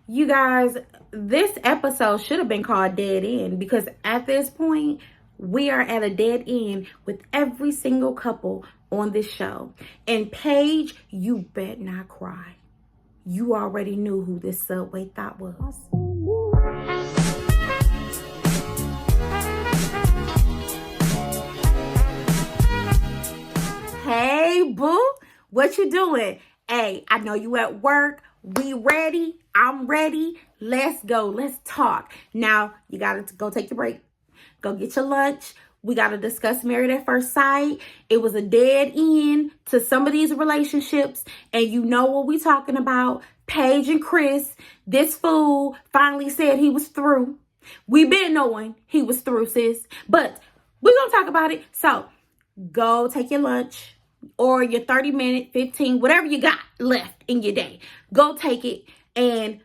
You guys, this episode should have been called Dead End because at this point, we are at a dead end with every single couple on this show. And Paige, you bet not cry. You already knew who this subway thought was. Hey, boo, what you doing? Hey, I know you at work. We ready? I'm ready. Let's go. Let's talk. Now, you got to go take your break. Go get your lunch. We got to discuss Married at First Sight. It was a dead end to some of these relationships. And you know what we talking about. Paige and Chris. This fool finally said he was through. We been knowing he was through, sis. But we're going to talk about it. So, go take your lunch or your 30-minute, 15, whatever you got left in your day. Go take it and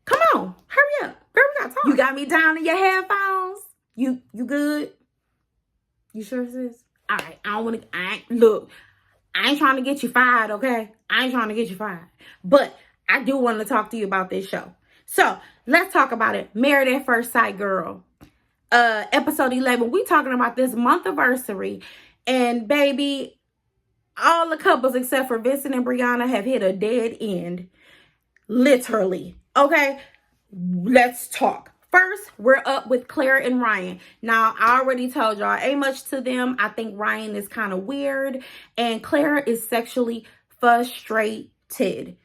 come on, hurry up. Girl, we got time. You got me down in your headphones? You good? You sure, sis? All right, look, I ain't trying to get you fired, okay? I ain't trying to get you fired. But I do want to talk to you about this show. So, let's talk about it. Married at First Sight, girl. Episode 11. We talking about this Monthiversary. And baby, all the couples except for Vincent and Briana have hit a dead end. Literally. Okay, let's talk. First, we're up with Clara and Ryan. Now, I already told y'all, ain't much to them. I think Ryan is kind of weird. And Clara is sexually frustrated.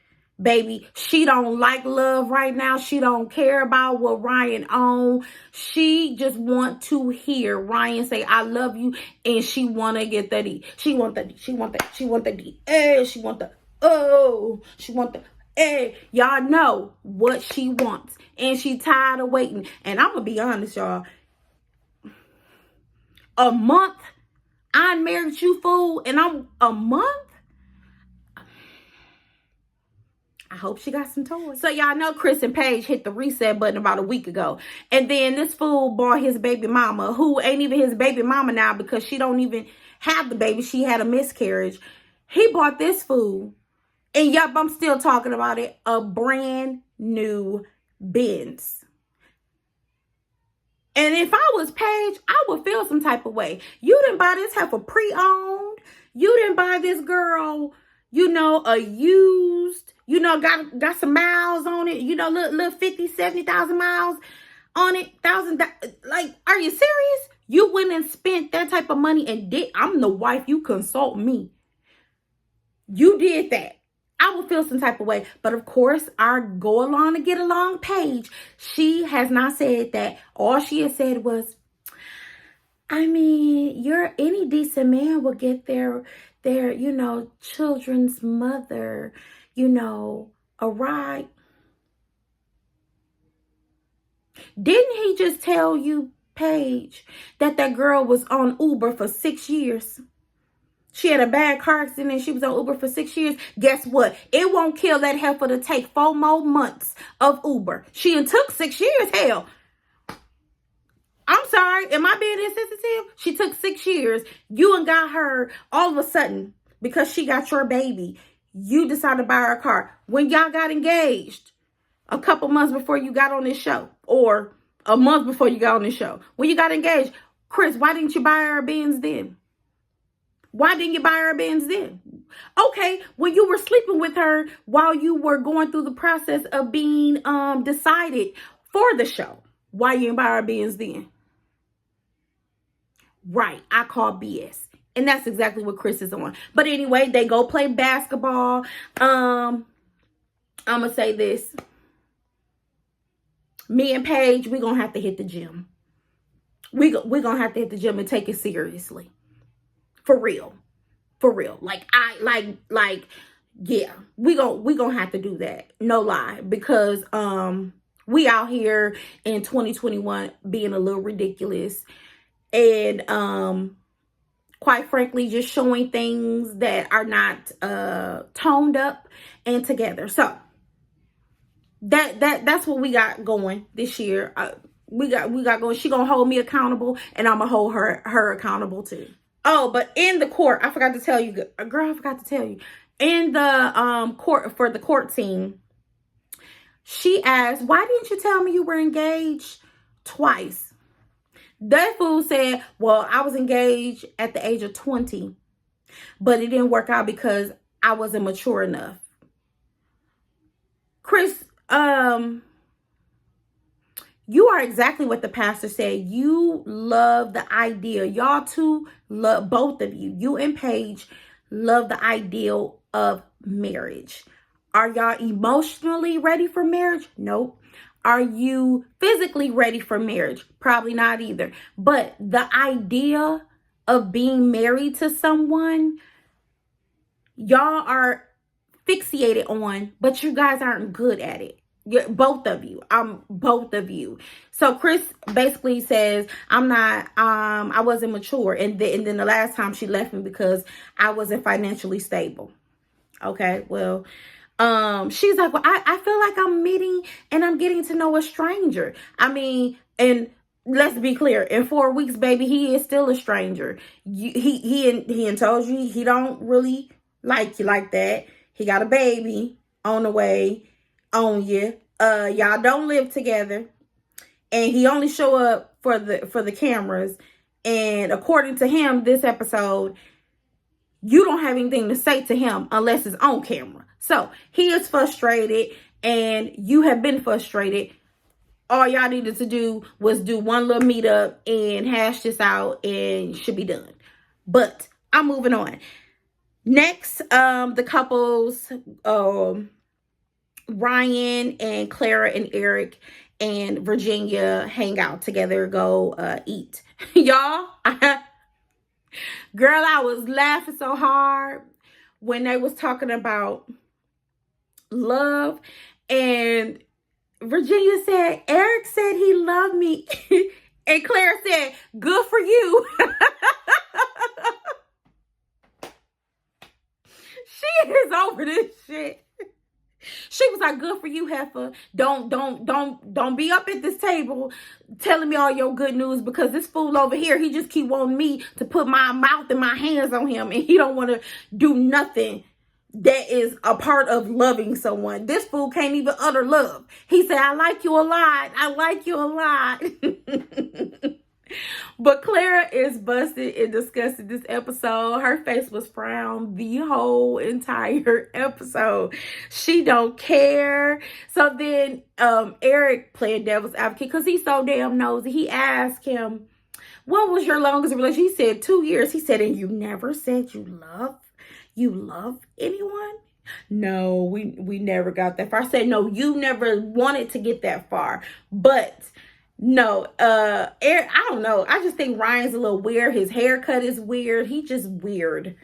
Baby, she don't like love right now. She don't care about what Ryan own. She just want to hear Ryan say, I love you. And she want to get that D. She want that D. She want that. She want the D. Hey, she want the, oh, she want the, hey. Y'all know what she wants. And she tired of waiting. And I'm going to be honest, y'all. A month, I married you, fool. And I'm a month. I hope she got some toys. So y'all know Chris and Paige hit the reset button about a week ago. And then this fool bought his baby mama, who ain't even his baby mama now because she don't even have the baby. She had a miscarriage. He bought this fool. And yup, I'm still talking about it. A brand new Benz. And if I was Paige, I would feel some type of way. You didn't buy this heifer pre-owned. You didn't buy this girl, you know, a used, you know, got some miles on it, you know, little 50, 70,000 miles on it, like, are you serious? You went and spent that type of money and I'm the wife, you consult me. You did that. I would feel some type of way. But of course, our go along to get along Paige, she has not said that. All she has said was, I mean, any decent man will get their, you know, children's mother, you know, a ride. Didn't he just tell you, Paige, that girl was on Uber for 6 years? She had a bad car accident and she was on Uber for 6 years. Guess what? It won't kill that heifer to take 4 more months of Uber. She done took 6 years, hell. I'm sorry, am I being insensitive? She took 6 years. You and got her all of a sudden because she got your baby. You decided to buy her a car. When y'all got engaged, a couple months before you got on this show, or a month before you got on this show. When you got engaged, Chris, why didn't you buy her a Benz then? Why didn't you buy her a Benz then? Okay, when you were sleeping with her while you were going through the process of being decided for the show, why you didn't buy her a Benz then? Right, I call BS. And that's exactly what Chris is on. But anyway, they go play basketball. I'm going to say this. Me and Paige, we're going to have to hit the gym. We're going to have to hit the gym and take it seriously. For real. For real. Yeah, we gonna have to do that. No lie. Because we out here in 2021 being a little ridiculous. And quite frankly, just showing things that are not toned up and together. So that's what we got going this year. We got going. She gonna hold me accountable, and I'm gonna hold her accountable too. Oh, but in the court, I forgot to tell you, girl. I forgot to tell you. In the court for the court team, She asked, why didn't you tell me you were engaged twice? That fool said, well, I was engaged at the age of 20, but it didn't work out because I wasn't mature enough. Chris, you are exactly what the pastor said. You love the idea. Y'all two love, both of you. You and Paige love the ideal of marriage. Are y'all emotionally ready for marriage? Nope. Are you physically ready for marriage? Probably not either. But the idea of being married to someone, y'all are fixated on, but you guys aren't good at it. Both of you. Both of you. So Chris basically says, I wasn't mature. And then the last time she left me because I wasn't financially stable. Okay, well, she's like, well, I feel like I'm meeting and I'm getting to know a stranger. I mean, and let's be clear, in 4 weeks, baby, he is still a stranger. He told you he don't really like you like that. He got a baby on the way on you. Y'all don't live together, and he only show up for the cameras. And according to him, this episode, you don't have anything to say to him unless it's on camera. So he is frustrated, and you have been frustrated. All y'all needed to do was do one little meetup and hash this out, and should be done. But I'm moving on. Next, the couples, Ryan and Clara and Erik and Virginia hang out together, go eat. Y'all, girl, I was laughing so hard when they was talking about love, and Virginia said, Erik said he loved me. And Clara said, good for you. She is over this shit. She was like, good for you, heifer. Don't be up at this table telling me all your good news, because this fool over here, he just keep wanting me to put my mouth and my hands on him, and he don't want to do nothing that is a part of loving someone. This fool can't even utter love. He said, I like you a lot. I like you a lot. But Clara is busted and disgusted this episode. Her face was frowned the whole entire episode. She don't care. So then Erik playing devil's advocate because he's so damn nosy. He asked him, what was your longest relationship? He said 2 years. He said, and you never said you love anyone? No, we never got that far. I said, no, you never wanted to get that far. But no, Erik, I don't know. I just think Ryan's a little weird. His haircut is weird. He just weird.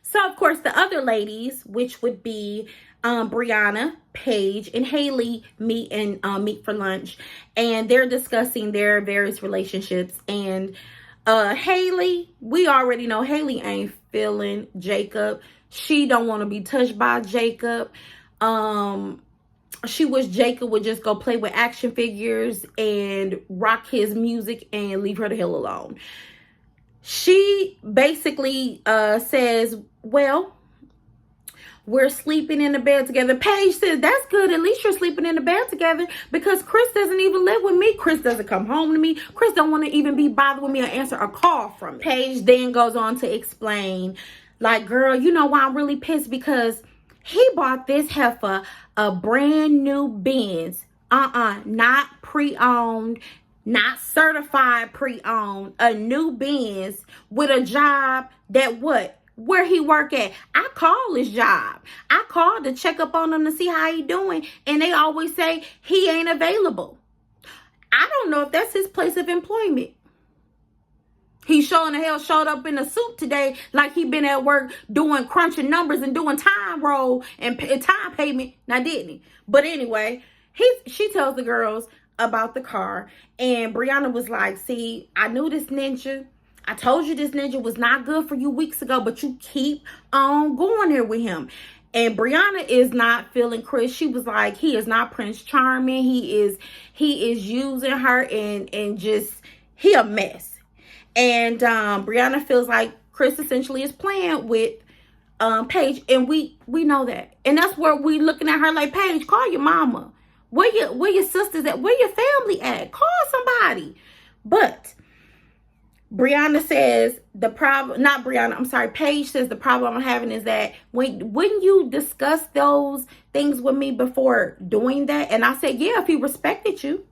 So, of course, the other ladies, which would be Briana, Paige, and Haley meet for lunch. And they're discussing their various relationships. And Haley, we already know Haley ain't feeling Jacob. She don't want to be touched by Jacob. She wish Jacob would just go play with action figures and rock his music and leave her the hell alone. She basically says, well, we're sleeping in the bed together. Paige says, that's good. At least you're sleeping in the bed together, because Chris doesn't even live with me. Chris doesn't come home to me. Chris don't want to even be bothered with me or answer a call from me. Paige then goes on to explain, like, girl, you know why I'm really pissed? Because he bought this heifer a brand new Benz. Not pre-owned, not certified pre-owned. A new Benz with a job that what? Where he work at? I call his job. I called to check up on him to see how he doing, and they always say he ain't available. I don't know if that's his place of employment. He showed up in a suit today like he been at work doing crunching numbers and doing time roll and time payment. Now, didn't he? But anyway, she tells the girls about the car, and Briana was like, see, I knew this ninja. I told you this ninja was not good for you weeks ago, but you keep on going there with him. And Briana is not feeling Chris. She was like, he is not Prince Charming. He is using her and just, he a mess. And Briana feels like Chris essentially is playing with Paige, and we know that. And that's where we looking at her like, Paige, call your mama. Where your sisters at? Where your family at? Call somebody. But Briana says the problem, not Briana, I'm sorry, Paige says the problem I'm having is that when you discuss those things with me before doing that, and I said, yeah, if he respected you,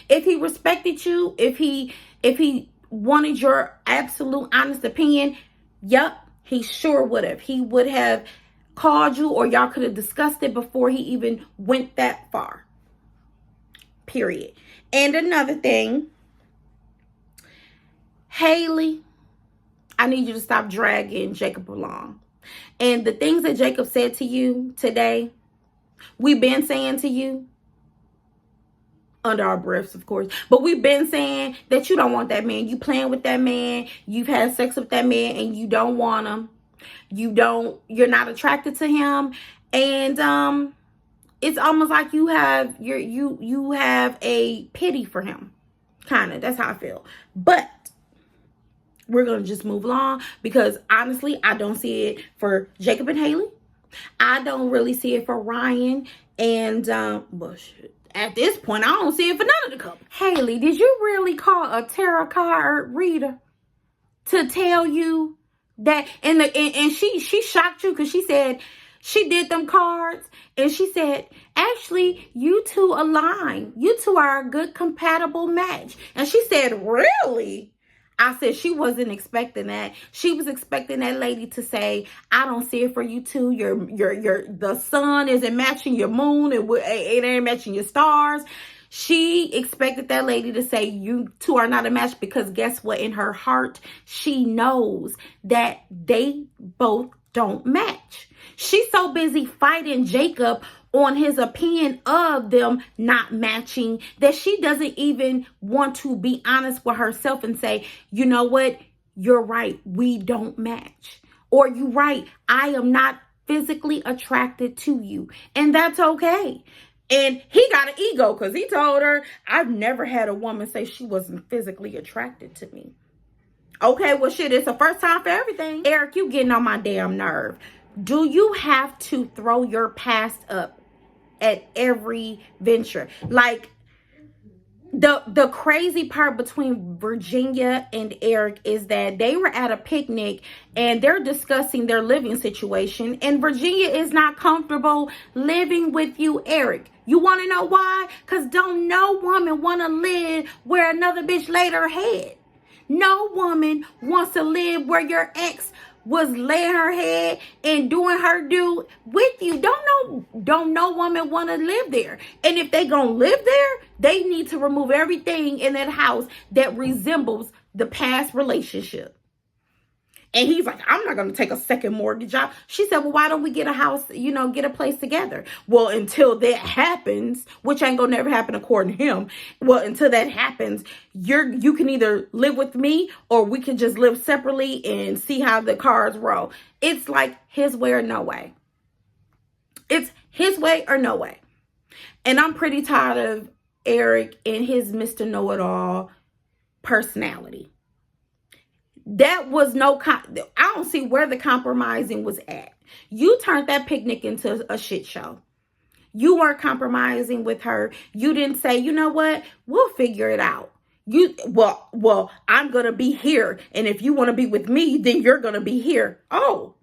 if he respected you, if he wanted your absolute honest opinion, yep, he sure would have. He would have called you, or y'all could have discussed it before he even went that far. Period. And another thing, Haley, I need you to stop dragging Jacob along. And the things that Jacob said to you today, we've been saying to you, under our breaths, of course, but we've been saying that you don't want that man. You playing with that man. You've had sex with that man and you don't want him. You're not attracted to him. And it's almost like you have a pity for him. Kind of. That's how I feel. But we're going to just move along because honestly, I don't see it for Jacob and Haley. I don't really see it for Ryan and shit. At this point, I don't see it for none of the couple. Haley, did you really call a tarot card reader to tell you that? And she shocked you because she said she did them cards and she said, actually, you two align. You two are a good compatible match. And she said, really? I said she wasn't expecting that. She was expecting that lady to say, I don't see it for you two. The sun isn't matching your moon. It ain't matching your stars. She expected that lady to say you two are not a match because guess what? In her heart, she knows that they both don't match. She's so busy fighting Jacob on his opinion of them not matching that she doesn't even want to be honest with herself and say, you know what? You're right. We don't match. Or you're right. I am not physically attracted to you. And that's okay. And he got an ego because he told her, I've never had a woman say she wasn't physically attracted to me. Okay, well, shit, it's the first time for everything. Erik, you getting on my damn nerve. Do you have to throw your past up at every venture? Like, the crazy part between Virginia and Erik is that they were at a picnic and they're discussing their living situation, and Virginia is not comfortable living with you, Erik. You want to know why? Because don't no woman want to live where another bitch laid her head. No woman wants to live where your ex was laying her head and doing her due with you. Don't no woman want to live there. And if they gonna live there, they need to remove everything in that house that resembles the past relationship. And he's like, I'm not going to take a second mortgage out. She said, well, why don't we get a house, get a place together? Well, until that happens, which ain't going to never happen according to him. Well, until that happens, you can either live with me or we can just live separately and see how the cards roll. It's like his way or no way. It's his way or no way. And I'm pretty tired of Erik and his Mr. Know-It-All personality. That was I don't see where the compromising was at. You turned that picnic into a shit show. You weren't compromising with her. You didn't say, you know what? We'll figure it out. Well, I'm going to be here. And if you want to be with me, then you're going to be here. Oh.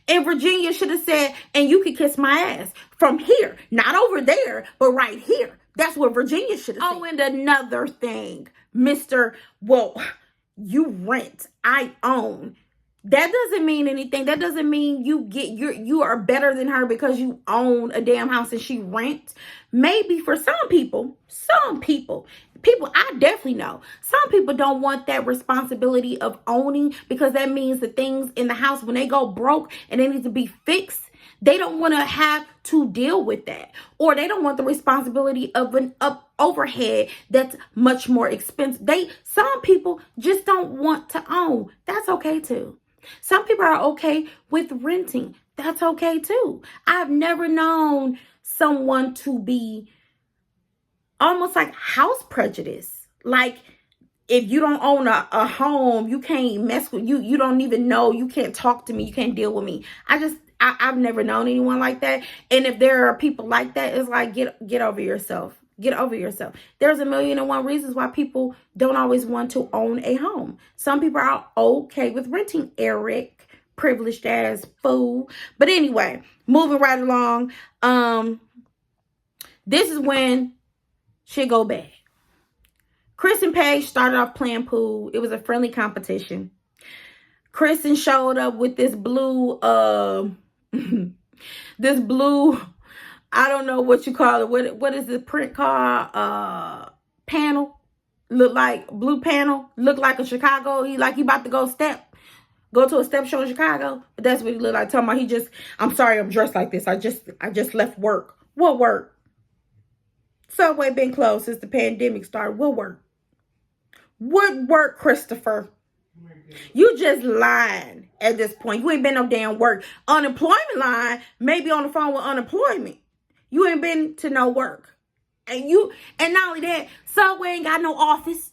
And Virginia should have said, and you can kiss my ass from here. Not over there, but right here. That's what Virginia should have said. Oh, and another thing, you rent, I own. That doesn't mean anything. That doesn't mean you are better than her because you own a damn house and she rents. Maybe for some people I definitely know. Some people don't want that responsibility of owning because that means the things in the house, when they go broke and they need to be fixed, they don't want to have to deal with that. Or they don't want the responsibility of an overhead that's much more expensive. Some people just don't want to own. That's okay too. Some people are okay with renting. That's okay too. I've never known someone to be almost like house prejudice. Like, if you don't own a home, you can't mess with you. You don't even know. You can't talk to me. You can't deal with me. I've never known anyone like that. And if there are people like that, it's like, get over yourself. Get over yourself. There's 1,000,001 reasons why people don't always want to own a home. Some people are okay with renting, Erik, privileged ass fool. But anyway, moving right along. This is when shit go bad. Chris and Paige started off playing pool. It was a friendly competition. Kristen showed up with this blue, this blue, I don't know what you call it. What is the print called? Panel. Look like blue panel. Look like a Chicago. He about to go to a step show in Chicago. But that's what he looked like. Talking about I'm sorry I'm dressed like this. I just left work. What work? Subway been closed since the pandemic started. What work? What work, Christopher? You just lying at this point. You ain't been no damn work. Unemployment line, maybe on the phone with unemployment. You ain't been to no work. And not only that, Subway ain't got no office.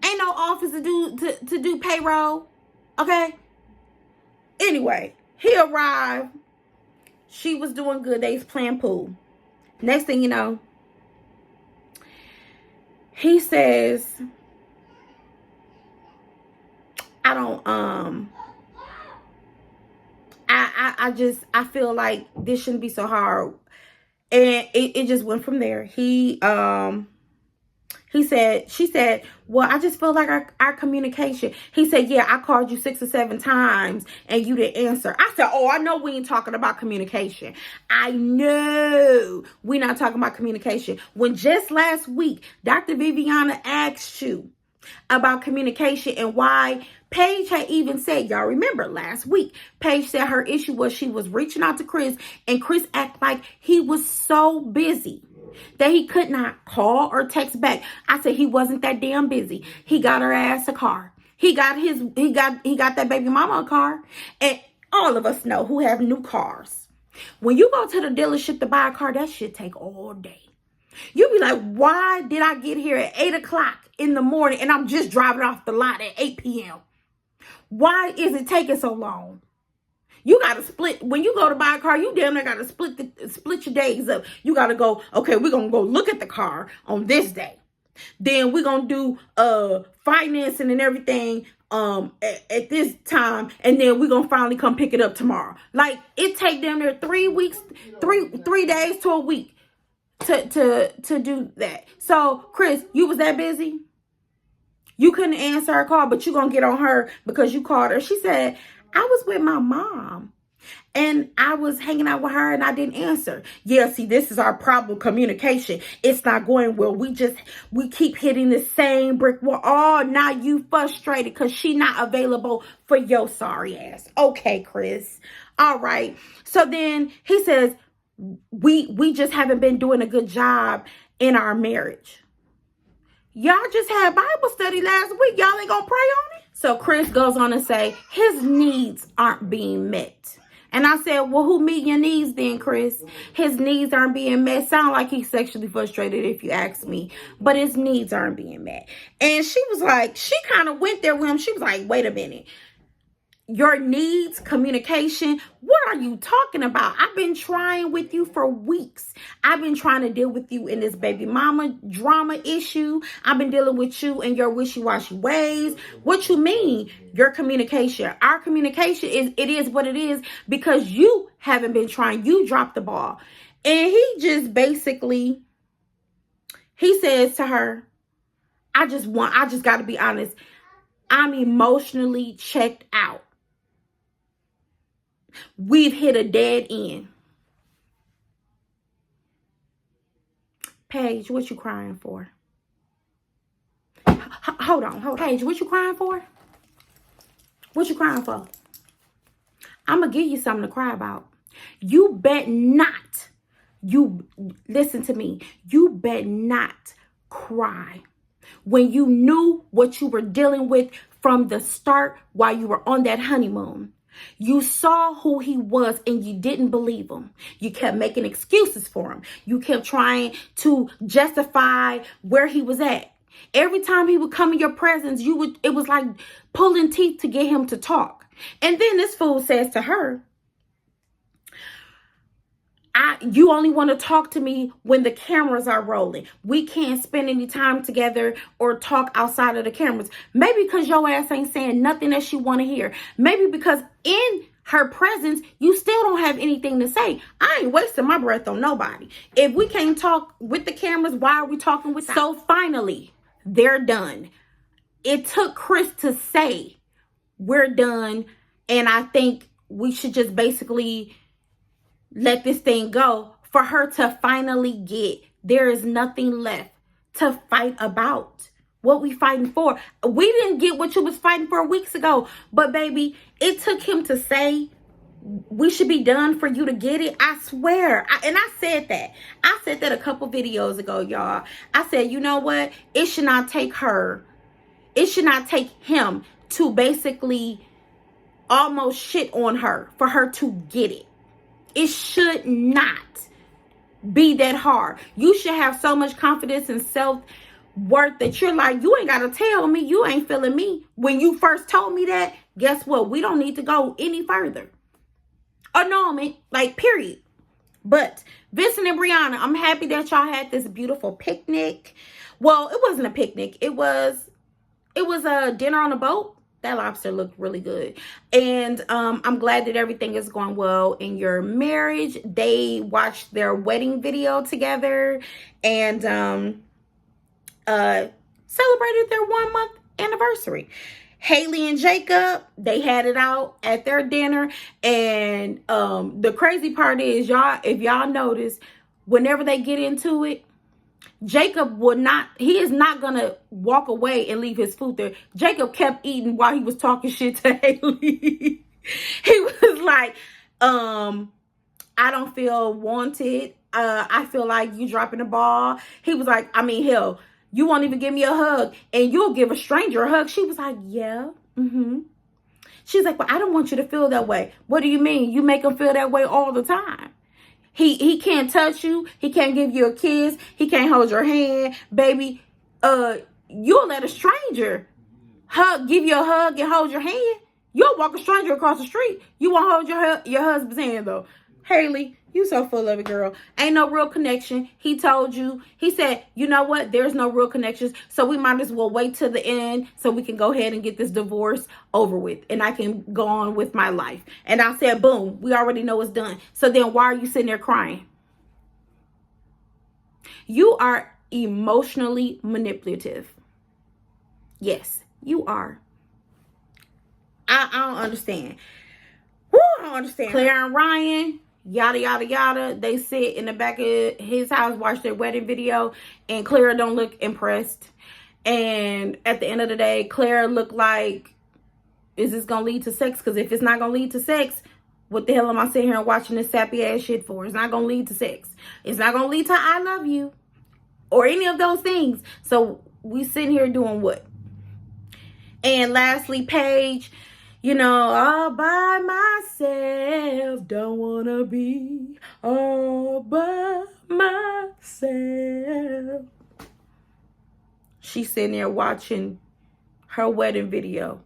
Ain't no office to do payroll. Okay? Anyway, he arrived. She was doing good. They was playing pool. Next thing you know, he says, I feel like this shouldn't be so hard. And it just went from there. She said, well, I just feel like our communication. He said, yeah, I called you 6 or 7 times and you didn't answer. I said, oh, I know we ain't talking about communication. I know we're not talking about communication. When just last week, Dr. Viviana asked you about communication and why Paige had even said, y'all remember last week, Paige said her issue was she was reaching out to Chris and Chris acted like he was so busy that he could not call or text back. I said he wasn't that damn busy. He got her ass a car. He got that baby mama a car. And all of us know who have new cars. When you go to the dealership to buy a car, that shit take all day. You be like, why did I get here at 8 o'clock in the morning and I'm just driving off the lot at 8 p.m.? Why is it taking so long? You got to split. When you go to buy a car, you damn near got to split your days up. You got to go, okay, we're going to go look at the car on this day. Then we're going to do financing and everything at this time. And then we're going to finally come pick it up tomorrow. Like, it take damn near 3 weeks, 3 days to a week to do that. So, Chris, you was that busy? You couldn't answer her call, but you going to get on her because you called her. She said, I was with my mom and I was hanging out with her and I didn't answer. Yeah, see, this is our problem, communication. It's not going well. We keep hitting the same brick wall. Oh, now you frustrated because she not available for your sorry ass. Okay, Chris. All right. So then he says, we just haven't been doing a good job in our marriage. Y'all just had Bible study last week. Y'all ain't gonna pray on it? So Chris goes on to say his needs aren't being met. And I said, well, who meet your needs then, Chris? His needs aren't being met. Sound like he's sexually frustrated if you ask me. But his needs aren't being met. And she was like, she kind of went there with him. She was like, wait a minute. Your needs, communication, what are you talking about? I've been trying with you for weeks. I've been trying to deal with you in this baby mama drama issue. I've been dealing with you in your wishy-washy ways. What you mean? Your communication. Our communication is what it is because you haven't been trying. You dropped the ball. And he just basically, he says to her, I just got to be honest. I'm emotionally checked out. We've hit a dead end. Paige, what you crying for? Hold on. Paige, what you crying for? What you crying for? I'm going to give you something to cry about. You bet not. Listen to me. You bet not cry when you knew what you were dealing with from the start while you were on that honeymoon. You saw who he was and you didn't believe him. You kept making excuses for him. You kept trying to justify where he was at. Every time he would come in your presence, it was like pulling teeth to get him to talk. And then this fool says to her, You only want to talk to me when the cameras are rolling. We can't spend any time together or talk outside of the cameras. Maybe because your ass ain't saying nothing that she want to hear. Maybe because in her presence, you still don't have anything to say. I ain't wasting my breath on nobody. If we can't talk with the cameras, why are we talking with? So finally, they're done. It took Chris to say, we're done. And I think we should just basically let this thing go for her to finally get. There is nothing left to fight about. What we fighting for? We didn't get what you was fighting for weeks ago. But baby, it took him to say we should be done for you to get it. I swear. And I said that. I said that a couple videos ago, y'all. I said, you know what? It should not take her. It should not take him to basically almost shit on her for her to get it. It should not be that hard. You should have so much confidence and self-worth that you're like, you ain't got to tell me you ain't feeling me. When you first told me that, guess what? We don't need to go any further. Annulment, like, period. But Vincent and Briana, I'm happy that y'all had this beautiful picnic. Well, it wasn't a picnic. It was a dinner on a boat. That lobster looked really good. And I'm glad that everything is going well in your marriage. They watched their wedding video together and celebrated their 1-month anniversary. Haley and Jacob, they had it out at their dinner. And the crazy part is, y'all, if y'all notice, whenever they get into it, Jacob he is not going to walk away and leave his food there. Jacob kept eating while he was talking shit to Haley. He was like, I don't feel wanted. I feel like you dropping the ball. He was like, I mean, hell, you won't even give me a hug and you'll give a stranger a hug. She was like, yeah. She's like, well, I don't want you to feel that way. What do you mean? You make him feel that way all the time. He can't touch you. He can't give you a kiss. He can't hold your hand. Baby, you'll let a stranger give you a hug and hold your hand. You'll walk a stranger across the street. You won't hold your husband's hand, though. Haley, you so full of it, girl. Ain't no real connection. He told you. He said, you know what? There's no real connections. So we might as well wait till the end so we can go ahead and get this divorce over with. And I can go on with my life. And I said, boom, we already know it's done. So then why are you sitting there crying? You are emotionally manipulative. Yes, you are. I don't understand. Woo, I don't understand. Clara and Ryan, yada, yada, yada. They sit in the back of his house, watch their wedding video, and Clara don't look impressed. And at the end of the day, Clara looked like, is this going to lead to sex? Because if it's not going to lead to sex, what the hell am I sitting here and watching this sappy ass shit for? It's not going to lead to sex. It's not going to lead to I love you or any of those things. So we sitting here doing what? And lastly, Paige, you know, all by myself, don't want to be all by myself. She's sitting there watching her wedding video.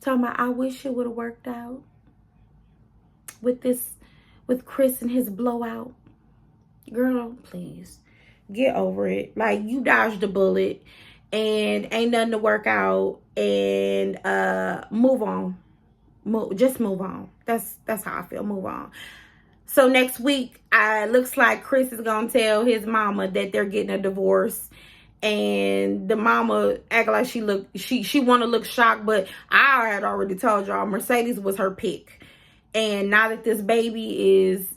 Talking about, I wish it would have worked out with Chris and his blowout. Girl, please, get over it. Like, you dodged a bullet. And ain't nothing to work out, and move on. Just move on. That's how I feel. Move on. So next week, looks like Chris is gonna tell his mama that they're getting a divorce, and the mama act like she want to look shocked, but I had already told y'all Mercedes was her pick, and now that this baby is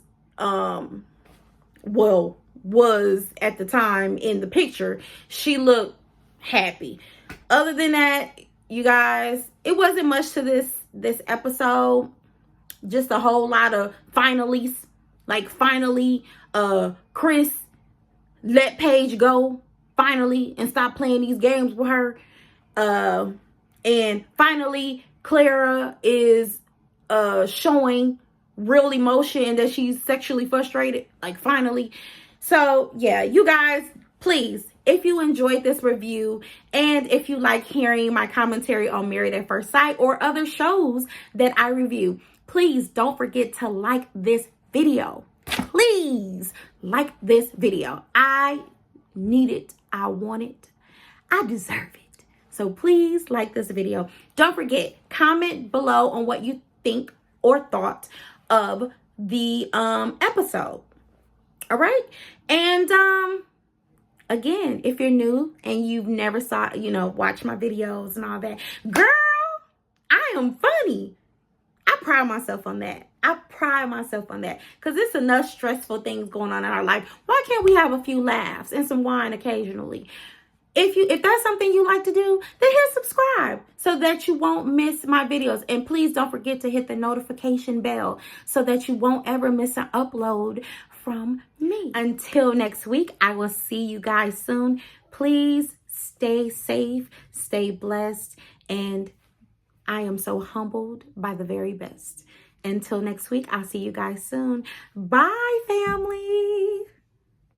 was at the time in the picture, she looked happy. Other than that, you guys, it wasn't much to this episode. Just a whole lot of finallys. Like, finally, Chris let Paige go, finally, and stop playing these games with her. And finally, Clara is showing real emotion and that she's sexually frustrated. Like, finally. So, yeah, you guys, please, if you enjoyed this review and if you like hearing my commentary on Married at First Sight or other shows that I review, Please don't forget to like this video. Please like this video. I need it. I want it. I deserve it. So please like this video. Don't forget, comment below on what you think or thought of the episode. All right? And again, if you're new and you've never watched my videos and all that, girl, I am funny. I pride myself on that. Because there's enough stressful things going on in our life. Why can't we have a few laughs and some wine occasionally? If that's something you like to do, then hit subscribe so that you won't miss my videos. And please don't forget to hit the notification bell so that you won't ever miss an upload from me. Until next week, I will see you guys soon. Please stay safe, stay blessed, and I am so humbled by the very best. Until next week, I'll see you guys soon. Bye, family.